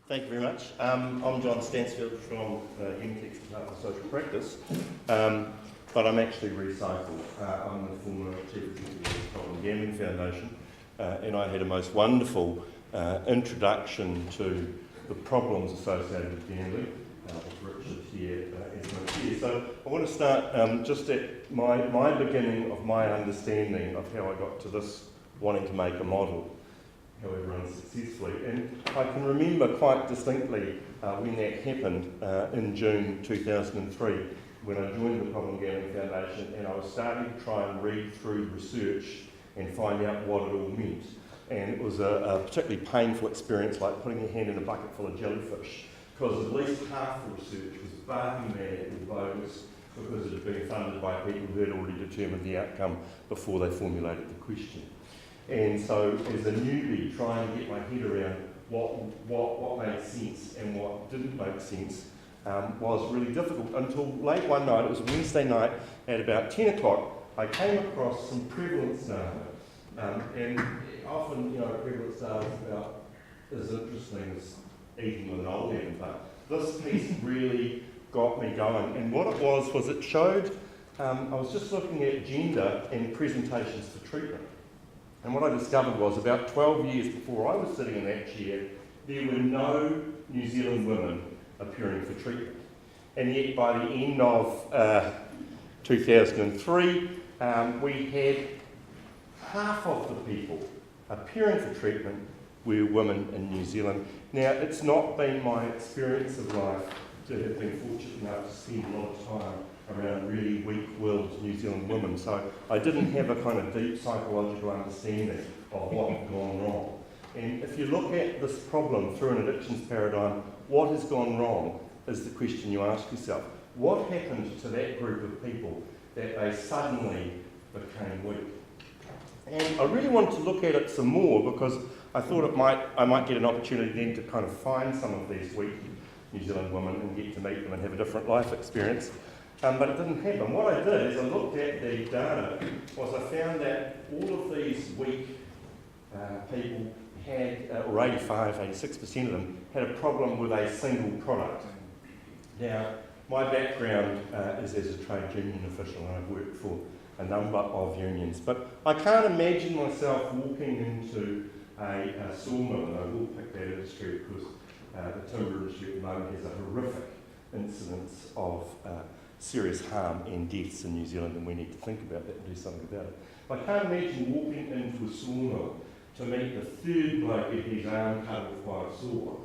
Thank you very much. I'm John Stansfield from Unitec's Department of Social Practice, but I'm actually recycled. I'm the former Chief Executive of the Auckland Gambling Foundation, and I had a most wonderful introduction to the problems associated with gambling with Richard here as my chair. So I want to start just at my beginning of my understanding of how I got to this wanting to make a model, however unsuccessfully. And I can remember quite distinctly when that happened in June 2003, when I joined the Problem Gambling Foundation, and I was starting to try and read through research and find out what it all meant. And it was a particularly painful experience, like putting your hand in a bucket full of jellyfish, because at least half the research was barking mad and bogus, because it had been funded by people who had already determined the outcome before they formulated the question. And so, as a newbie, trying to get my head around what made sense and what didn't make sense was really difficult until late one night. It was a Wednesday night at about 10 o'clock. I came across some prevalence data, and often, prevalence data is about as interesting as eating linoleum, but this piece really got me going. And what it was it showed, I was just looking at gender and presentations for treatment. And what I discovered was about 12 years before I was sitting in that chair, there were no New Zealand women appearing for treatment. And yet by the end of 2003, we had half of the people appearing for treatment were women in New Zealand. Now, it's not been my experience of life to have been fortunate enough to spend a lot of time around really weak-willed New Zealand women, so I didn't have a kind of deep psychological understanding of what had gone wrong. And if you look at this problem through an addictions paradigm, what has gone wrong is the question you ask yourself. What happened to that group of people that they suddenly became weak? And I really wanted to look at it some more because I thought I might get an opportunity then to kind of find some of these weak New Zealand women and get to meet them and have a different life experience. But it didn't happen. What I did is I looked at the data, was I found that all of these weak people had, or 85, 86% of them, had a problem with a single product. Now, my background is as a trade union official, and I've worked for a number of unions, but I can't imagine myself walking into a sawmill, and I will pick that industry because the timber industry at the moment has a horrific incidence of serious harm and deaths in New Zealand, and we need to think about that and do something about it. I can't imagine walking into a sawmill to meet the third bloke with his arm cut off by a saw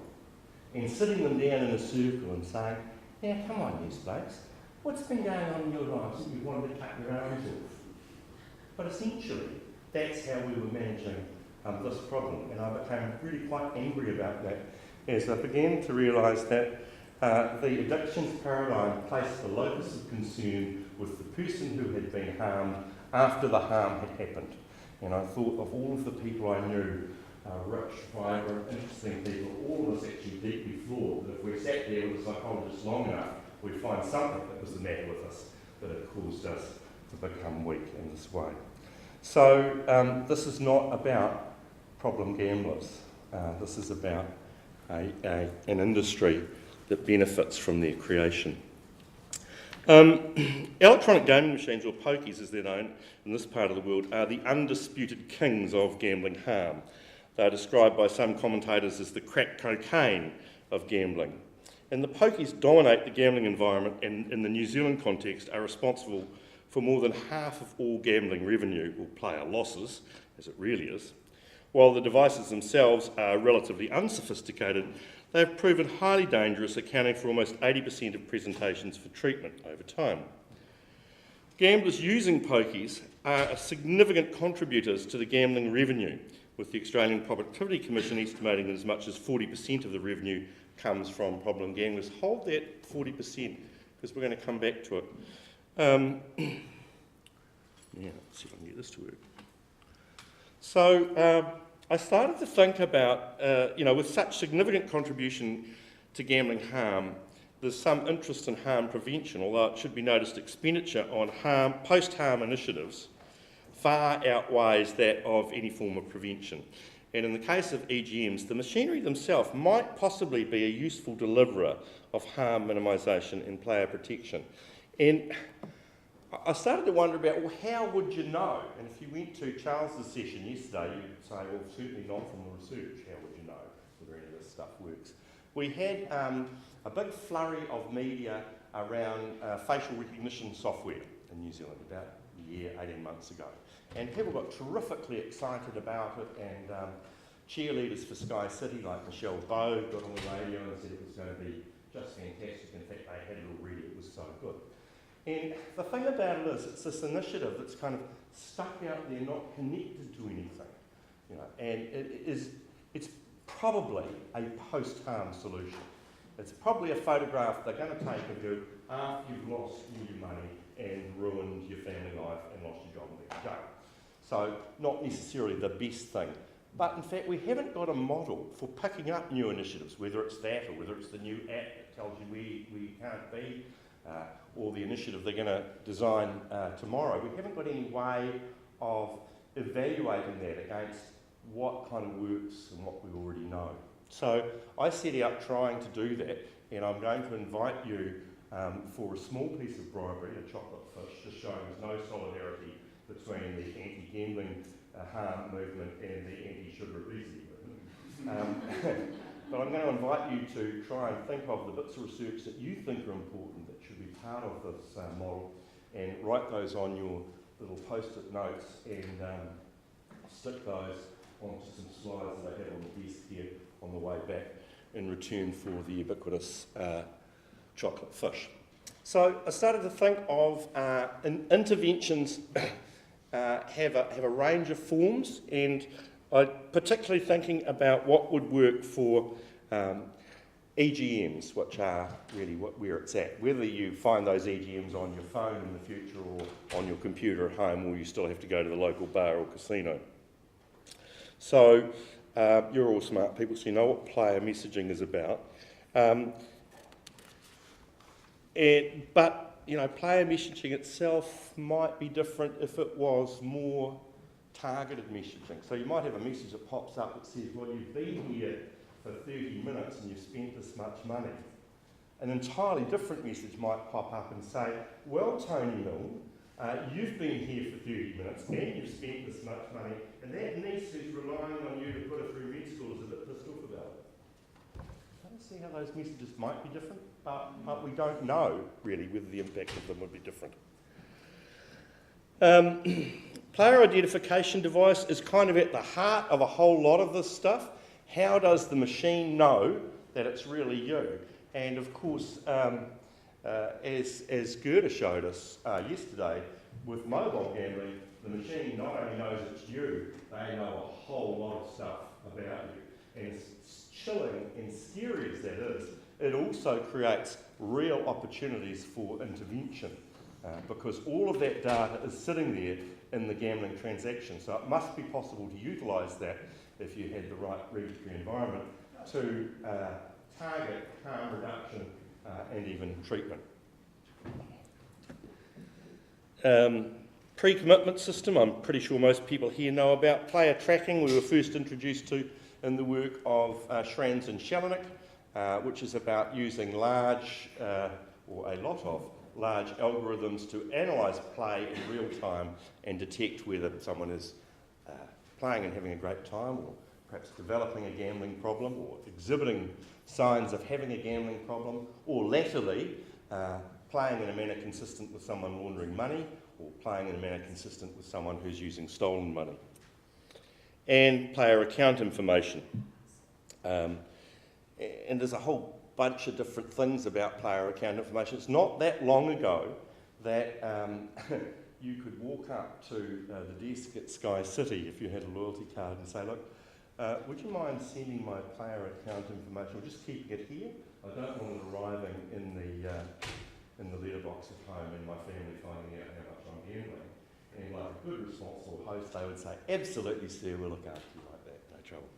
and sitting them down in a circle and saying, "Now come on, you blokes, what's been going on in your lives that you wanted to cut your arms off?" But essentially, that's how we were managing this problem, and I became really quite angry about that as I began to realise that the addictions paradigm placed the locus of concern with the person who had been harmed after the harm had happened. And I thought of all of the people I knew, rich, vibrant, interesting people, all of us actually deeply flawed, that if we sat there with a psychologist long enough, we'd find something that was the matter with us that had caused us to become weak in this way. So this is not about problem gamblers. This is about an industry that benefits from their creation. Electronic gaming machines, or pokies as they're known in this part of the world, are the undisputed kings of gambling harm. They are described by some commentators as the crack cocaine of gambling. And the pokies dominate the gambling environment, and in the New Zealand context are responsible for more than half of all gambling revenue, or player losses, as it really is. While the devices themselves are relatively unsophisticated, they have proven highly dangerous, accounting for almost 80% of presentations for treatment over time. Gamblers using pokies are significant contributors to the gambling revenue, with the Australian Productivity Commission estimating that as much as 40% of the revenue comes from problem gamblers. Hold that 40%, because we're going to come back to it. Yeah, let's see if I can get this to work. So, I started to think about, with such significant contribution to gambling harm, there's some interest in harm prevention, although it should be noticed expenditure on post-harm initiatives far outweighs that of any form of prevention. And in the case of EGMs, the machinery themselves might possibly be a useful deliverer of harm minimisation and player protection. And I started to wonder about, well, how would you know? And if you went to Charles's session yesterday, you'd say, well, certainly not from the research. How would you know whether any of this stuff works? We had a big flurry of media around facial recognition software in New Zealand about a year, 18 months ago. And people got terrifically excited about it, and cheerleaders for Sky City like Michelle Bowe got on the radio and said it was going to be just fantastic. In fact, they had it already, it was so good. And the thing about it is, it's this initiative that's kind of stuck out there, not connected to anything, you know, and it's probably a post-harm solution. It's probably a photograph they're going to take of you after you've lost all your money and ruined your family life and lost your job and let you go. So not necessarily the best thing. But in fact, we haven't got a model for picking up new initiatives, whether it's that or whether it's the new app that tells you where you can't be, or the initiative they're going to design tomorrow. We haven't got any way of evaluating that against what kind of works and what we already know. So I set out trying to do that, and I'm going to invite you for a small piece of bribery, a chocolate fish, just showing there's no solidarity between the anti-gambling harm movement and the anti-sugar obesity movement. But I'm going to invite you to try and think of the bits of research that you think are important, that should be part of this model, and write those on your little post-it notes and stick those onto some slides that I have on the desk here on the way back in return for the ubiquitous chocolate fish. So I started to think of interventions have a range of forms, and I'm particularly thinking about what would work for EGMs, which are really where it's at. Whether you find those EGMs on your phone in the future or on your computer at home, or you still have to go to the local bar or casino. So you're all smart people, so you know what player messaging is about. But you know, player messaging itself might be different if it was more targeted messaging. So you might have a message that pops up that says, well, you've been here for 30 minutes and you've spent this much money. An entirely different message might pop up and say, well, Tony Milne, you've been here for 30 minutes and you've spent this much money, and that niece who's relying on you to put her through med school is a bit pissed off about it. I don't see how those messages might be different, but we don't know really whether the impact of them would be different. Player identification device is kind of at the heart of a whole lot of this stuff. How does the machine know that it's really you? And of course, as Gerda showed us yesterday, with mobile gambling, the machine not only knows it's you, they know a whole lot of stuff about you. And as chilling and scary as that is, it also creates real opportunities for intervention, because all of that data is sitting there in the gambling transaction. So it must be possible to utilise that if you had the right regulatory environment to target harm reduction and even treatment. Pre-commitment system, I'm pretty sure most people here know about. Player tracking, we were first introduced to in the work of Schranz and Jelinek, which is about using large, or a lot of, large algorithms to analyse play in real time and detect whether someone is playing and having a great time, or perhaps developing a gambling problem, or exhibiting signs of having a gambling problem, or latterly playing in a manner consistent with someone laundering money, or playing in a manner consistent with someone who's using stolen money. And player account information. And there's a whole bunch of different things about player account information. It's not that long ago that you could walk up to the desk at Sky City if you had a loyalty card and say, look, would you mind sending my player account information, or just keeping it here? I don't want it arriving in the letterbox at home and my family finding out how much I'm gambling. And like a good responsible host, they would say, absolutely, sir, we'll look after you like that, no trouble.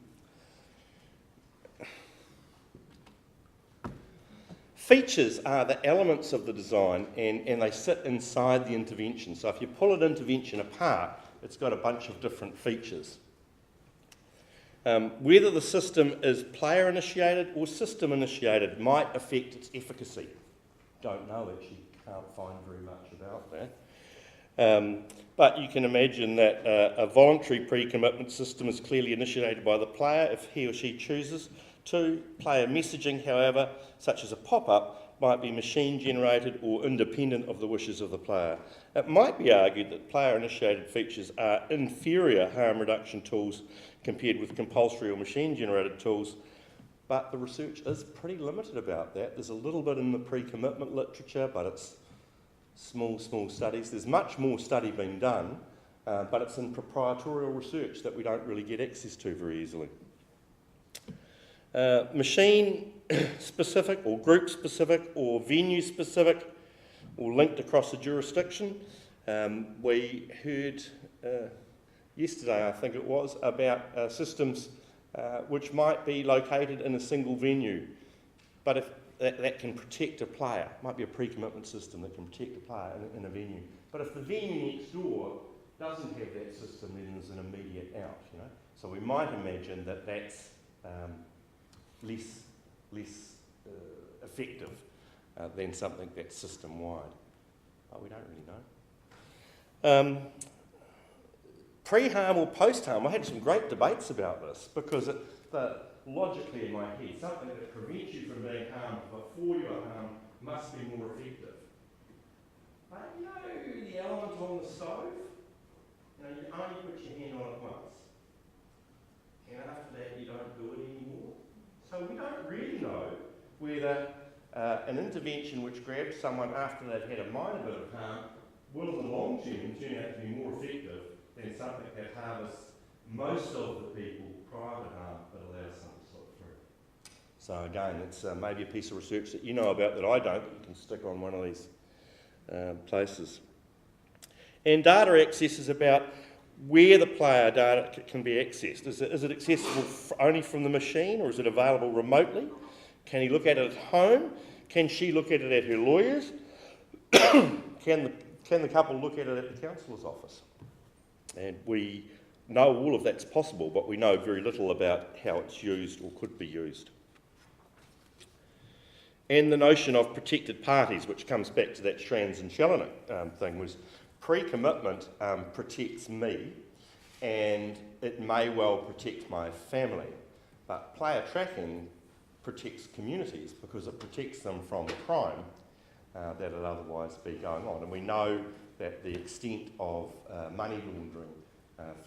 Features are the elements of the design, and they sit inside the intervention. So if you pull an intervention apart, it's got a bunch of different features. Whether the system is player-initiated or system-initiated might affect its efficacy. Don't know, actually, can't find very much about that. But you can imagine that a voluntary pre-commitment system is clearly initiated by the player if he or she chooses to. Player messaging, however, such as a pop-up, might be machine-generated or independent of the wishes of the player. It might be argued that player-initiated features are inferior harm reduction tools compared with compulsory or machine-generated tools, but the research is pretty limited about that. There's a little bit in the pre-commitment literature, but it's small studies. There's much more study being done, but it's in proprietorial research that we don't really get access to very easily. Machine-specific or group-specific or venue-specific or linked across a jurisdiction. We heard yesterday, I think it was, about systems which might be located in a single venue, but if that can protect a player. It might be a pre-commitment system that can protect a player in a venue. But if the venue next door doesn't have that system, then there's an immediate out, you know. So we might imagine that that's less effective than something that's system-wide. But we don't really know. Pre-harm or post-harm, I had some great debates about this because logically in my head, something that prevents you from being harmed before you are harmed must be more effective. But you know the element on the stove? You know, you only put your hand on it once. And after that you don't do it anymore. So we don't really know whether an intervention which grabs someone after they've had a minor bit of harm will in the long term turn out to be more effective than something that harvests most of the people prior to harm but allows some to slip through. So again, it's maybe a piece of research that you know about that I don't, that you can stick on one of these places. And data access is about where the player data can be accessed. Is it accessible only from the machine, or is it available remotely? Can he look at it at home? Can she look at it at her lawyer's? Can the couple look at it at the counsellor's office? And we know all of that's possible, but we know very little about how it's used or could be used. And the notion of protected parties, which comes back to that Strands and Challoner thing, was pre-commitment protects me, and it may well protect my family, but player tracking protects communities because it protects them from crime that would otherwise be going on. And we know that the extent of money laundering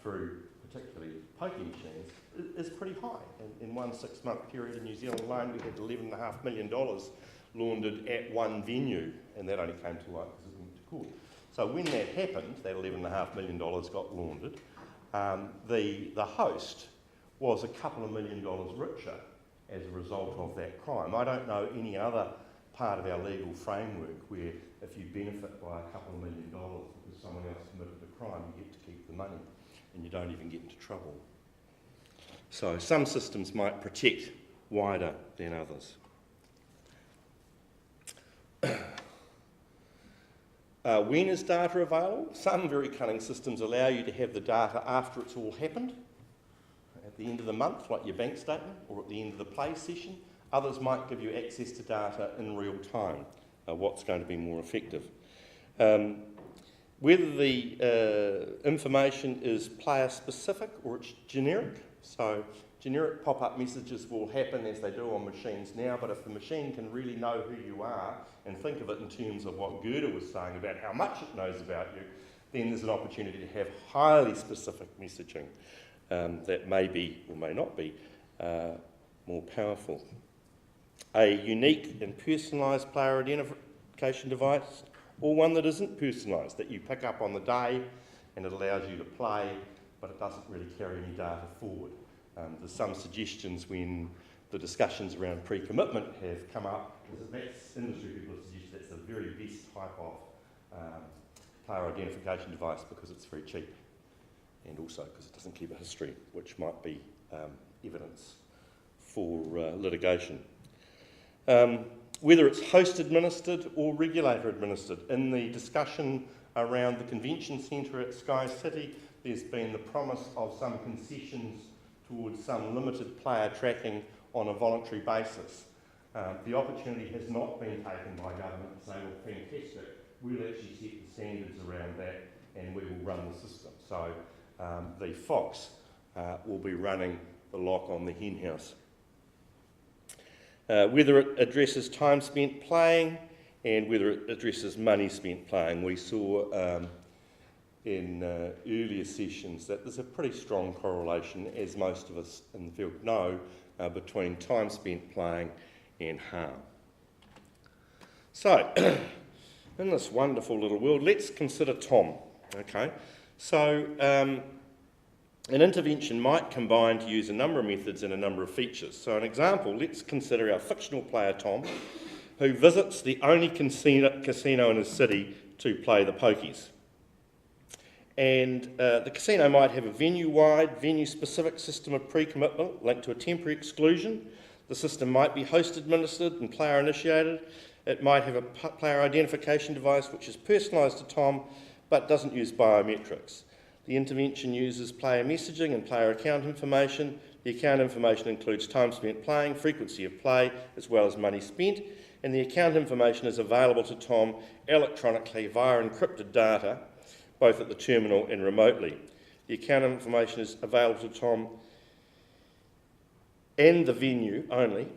through particularly pokie machines is pretty high. In one 6-month period in New Zealand alone, we had $11.5 million laundered at one venue, and that only came to light because it went to court. So when that happened, that $11.5 million got laundered, the host was a couple of $1 million richer as a result of that crime. I don't know any other part of our legal framework where if you benefit by a couple of $1 million because someone else committed a crime, you get to keep the money and you don't even get into trouble. So some systems might protect wider than others. When is data available? Some very cunning systems allow you to have the data after it's all happened, at the end of the month, like your bank statement, or at the end of the play session. Others might give you access to data in real time, what's going to be more effective. Whether the information is player-specific or it's generic, so generic pop-up messages will happen as they do on machines now, but if the machine can really know who you are and think of it in terms of what Gerda was saying about how much it knows about you, then there's an opportunity to have highly specific messaging that may be or may not be more powerful. A unique and personalised player identification device, or one that isn't personalised, that you pick up on the day and it allows you to play, but it doesn't really carry any data forward. There's some suggestions when the discussions around pre-commitment have come up, that's industry people have suggested that's the very best type of player identification device because it's very cheap, and also because it doesn't keep a history, which might be evidence for litigation. Whether it's host administered or regulator administered. In the discussion around the convention centre at Sky City, there's been the promise of some concessions towards some limited player tracking on a voluntary basis. The opportunity has not been taken by government to say, well, fantastic, we'll actually set the standards around that and we will run the system. So the Fox will be running the lock on the hen house. Whether it addresses time spent playing and whether it addresses money spent playing, we saw in earlier sessions that there's a pretty strong correlation, as most of us in the field know, between time spent playing and harm. So, in this wonderful little world, let's consider Tom. Okay, so an intervention might combine to use a number of methods and a number of features. So an example, let's consider our fictional player Tom, who visits the only casino in his city to play the pokies. And the casino might have a venue-wide, venue-specific system of pre-commitment linked to a temporary exclusion. The system might be host-administered and player-initiated. It might have a player identification device which is personalised to Tom but doesn't use biometrics. The intervention uses player messaging and player account information. The account information includes time spent playing, frequency of play, as well as money spent. And the account information is available to Tom electronically via encrypted data, both at the terminal and remotely. The account information is available to Tom and the venue only,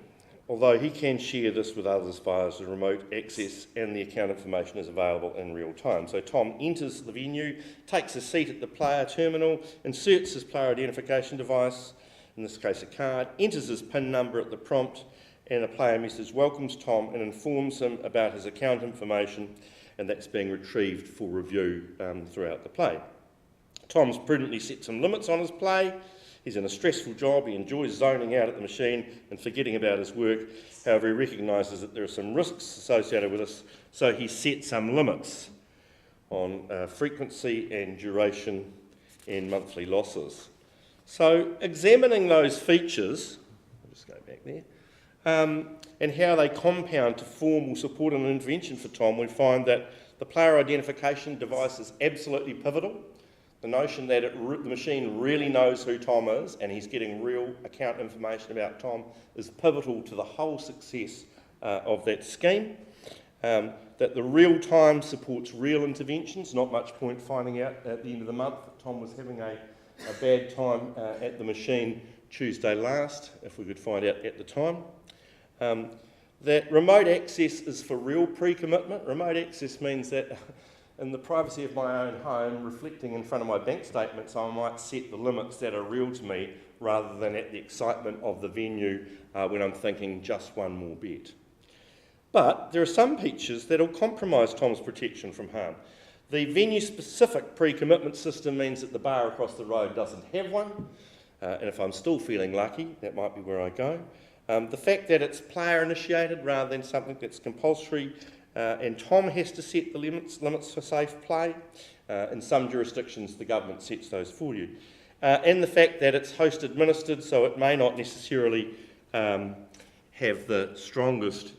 although he can share this with others via the remote access, and the account information is available in real time. So Tom enters the venue, takes a seat at the player terminal, inserts his player identification device, in this case a card, enters his PIN number at the prompt, and a player message welcomes Tom and informs him about his account information, and that's being retrieved for review throughout the play. Tom's prudently set some limits on his play. He's in a stressful job, he enjoys zoning out at the machine and forgetting about his work. However, he recognises that there are some risks associated with this, so he set some limits on frequency and duration and monthly losses. So examining those features, I'll just go back there, and how they compound to form or support an intervention for Tom, we find that the player identification device is absolutely pivotal. The notion that the machine really knows who Tom is and he's getting real account information about Tom is pivotal to the whole success of that scheme. That the real time supports real interventions, not much point finding out at the end of the month that Tom was having a bad time at the machine Tuesday last, if we could find out at the time. That remote access is for real pre-commitment. Remote access means that in the privacy of my own home, reflecting in front of my bank statements, I might set the limits that are real to me rather than at the excitement of the venue when I'm thinking just one more bet. But there are some features that will compromise Tom's protection from harm. The venue-specific pre-commitment system means that the bar across the road doesn't have one, and if I'm still feeling lucky, that might be where I go. The fact that it's player-initiated rather than something that's compulsory, and Tom has to set the limits for safe play. In some jurisdictions, the government sets those for you. And the fact that it's host-administered, so it may not necessarily have the strongest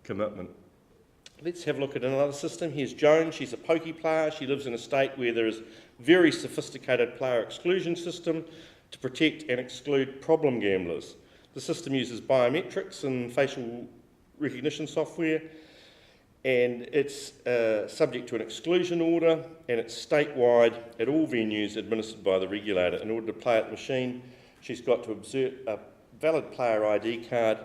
commitment. Let's have a look at another system. Here's Joan. She's a pokey player. She lives in a state where there is very sophisticated player exclusion system to protect and exclude problem gamblers. The system uses biometrics and facial recognition software, and it's subject to an exclusion order, and it's statewide at all venues administered by the regulator. In order to play at the machine, she's got to exert a valid player ID card,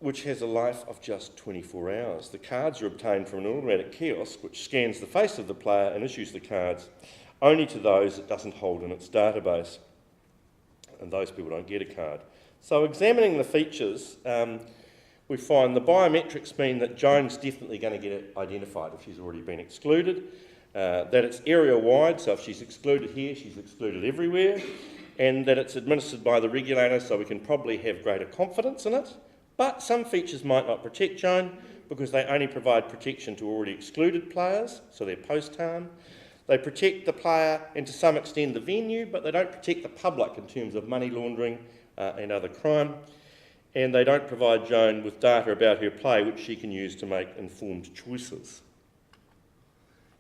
which has a life of just 24 hours. The cards are obtained from an automatic kiosk which scans the face of the player and issues the cards only to those it doesn't hold in its database, and those people don't get a card. So examining the features, we find the biometrics mean that Joan's definitely going to get identified if she's already been excluded, that it's area-wide, so if she's excluded here, she's excluded everywhere, and that it's administered by the regulator, so we can probably have greater confidence in it. But some features might not protect Joan because they only provide protection to already excluded players, so they're post-harm. They protect the player and to some extent the venue, but they don't protect the public in terms of money laundering and other crime. And they don't provide Joan with data about her play which she can use to make informed choices.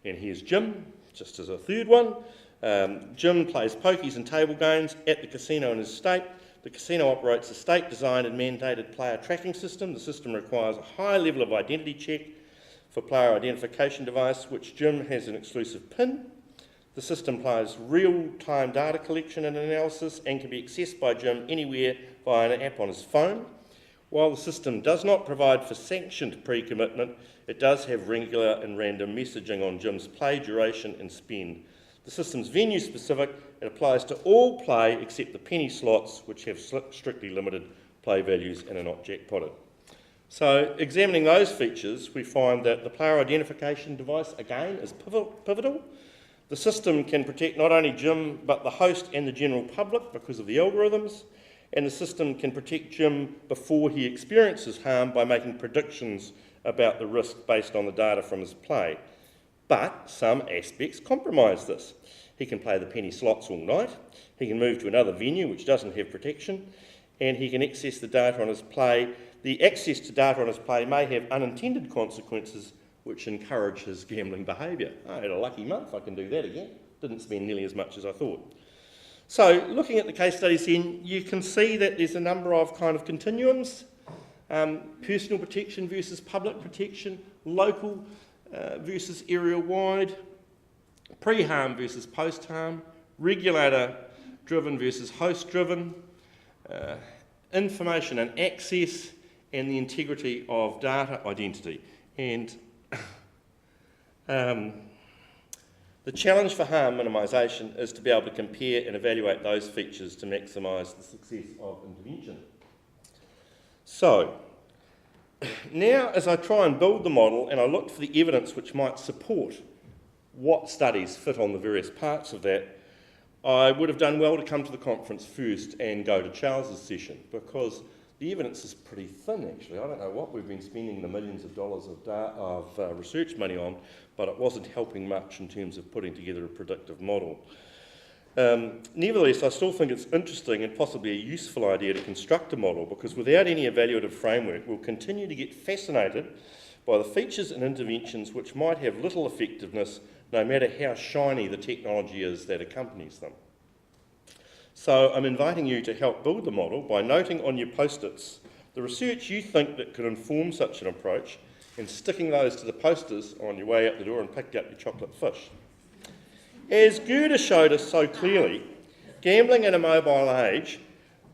And here's Jim, just as a third one. Jim plays pokies and table games at the casino in his state. The casino operates a state-designed and mandated player tracking system. The system requires a high level of identity check for player identification device, which Jim has an exclusive PIN. The system applies real-time data collection and analysis and can be accessed by Jim anywhere via an app on his phone. While the system does not provide for sanctioned pre-commitment, it does have regular and random messaging on Jim's play duration and spend. The system's venue specific. It applies to all play except the penny slots, which have strictly limited play values and are not jackpotted. So, examining those features, we find that the player identification device, again, is pivotal. The system can protect not only Jim, but the host and the general public because of the algorithms, and the system can protect Jim before he experiences harm by making predictions about the risk based on the data from his play. But some aspects compromise this. He can play the penny slots all night, he can move to another venue which doesn't have protection, and he can access the data on his play. The access to data on his play may have unintended consequences which encourage his gambling behaviour. I had a lucky month, I can do that again. Didn't spend nearly as much as I thought. So, looking at the case studies then, you can see that there's a number of kind of continuums. Personal protection versus public protection, local versus area-wide, pre-harm versus post-harm, regulator-driven versus host-driven, information and access, and the integrity of data identity. And the challenge for harm minimisation is to be able to compare and evaluate those features to maximise the success of intervention. So, now as I try and build the model and I look for the evidence which might support what studies fit on the various parts of that, I would have done well to come to the conference first and go to Charles's session, because the evidence is pretty thin actually. I don't know what we've been spending the millions of dollars of research money on, but it wasn't helping much in terms of putting together a predictive model. Nevertheless, I still think it's interesting and possibly a useful idea to construct a model, because without any evaluative framework, we'll continue to get fascinated by the features and interventions which might have little effectiveness, no matter how shiny the technology is that accompanies them. So I'm inviting you to help build the model by noting on your post-its the research you think that could inform such an approach, and sticking those to the posters on your way out the door and picking up your chocolate fish. As Gerda showed us so clearly, gambling in a mobile age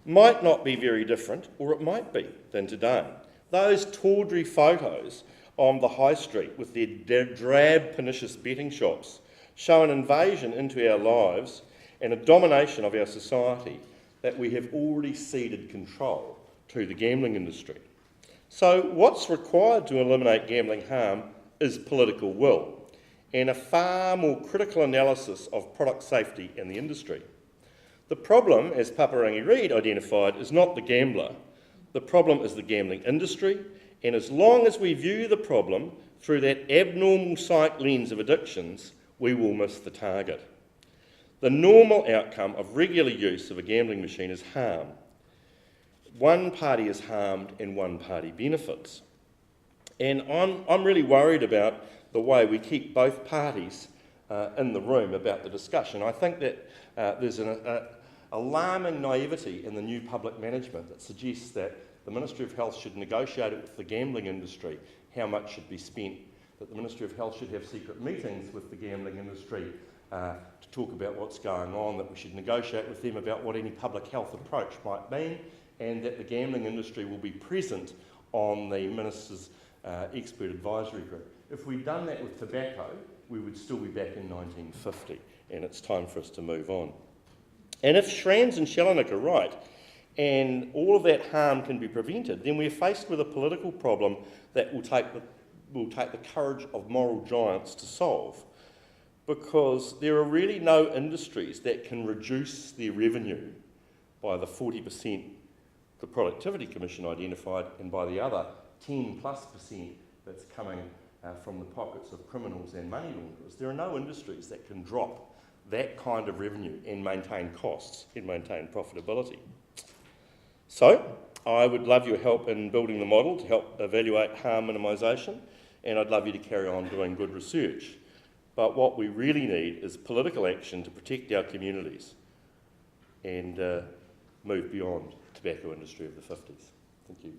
might not be very different, or it might be, than today. Those tawdry photos on the high street with their drab, pernicious betting shops show an invasion into our lives and a domination of our society that we have already ceded control to the gambling industry. So what's required to eliminate gambling harm is political will and a far more critical analysis of product safety in the industry. The problem, as Paparangi Reid identified, is not the gambler. The problem is the gambling industry, and as long as we view the problem through that abnormal psych lens of addictions, we will miss the target. The normal outcome of regular use of a gambling machine is harm. One party is harmed and one party benefits. And I'm really worried about the way we keep both parties in the room about the discussion. I think that there's an alarming naivety in the new public management that suggests that the Ministry of Health should negotiate it with the gambling industry how much should be spent, that the Ministry of Health should have secret meetings with the gambling industry to talk about what's going on, that we should negotiate with them about what any public health approach might mean, and that the gambling industry will be present on the Minister's expert advisory group. If we'd done that with tobacco, we would still be back in 1950, and it's time for us to move on. And if Schranz and Jelinek are right, and all of that harm can be prevented, then we're faced with a political problem that will take the courage of moral giants to solve, because there are really no industries that can reduce their revenue by the 40% the Productivity Commission identified, and by the other 10+% that's coming from the pockets of criminals and money launderers. There are no industries that can drop that kind of revenue and maintain costs and maintain profitability. So, I would love your help in building the model to help evaluate harm minimisation, and I'd love you to carry on doing good research. But what we really need is political action to protect our communities and move beyond the tobacco industry of the 50s. Thank you.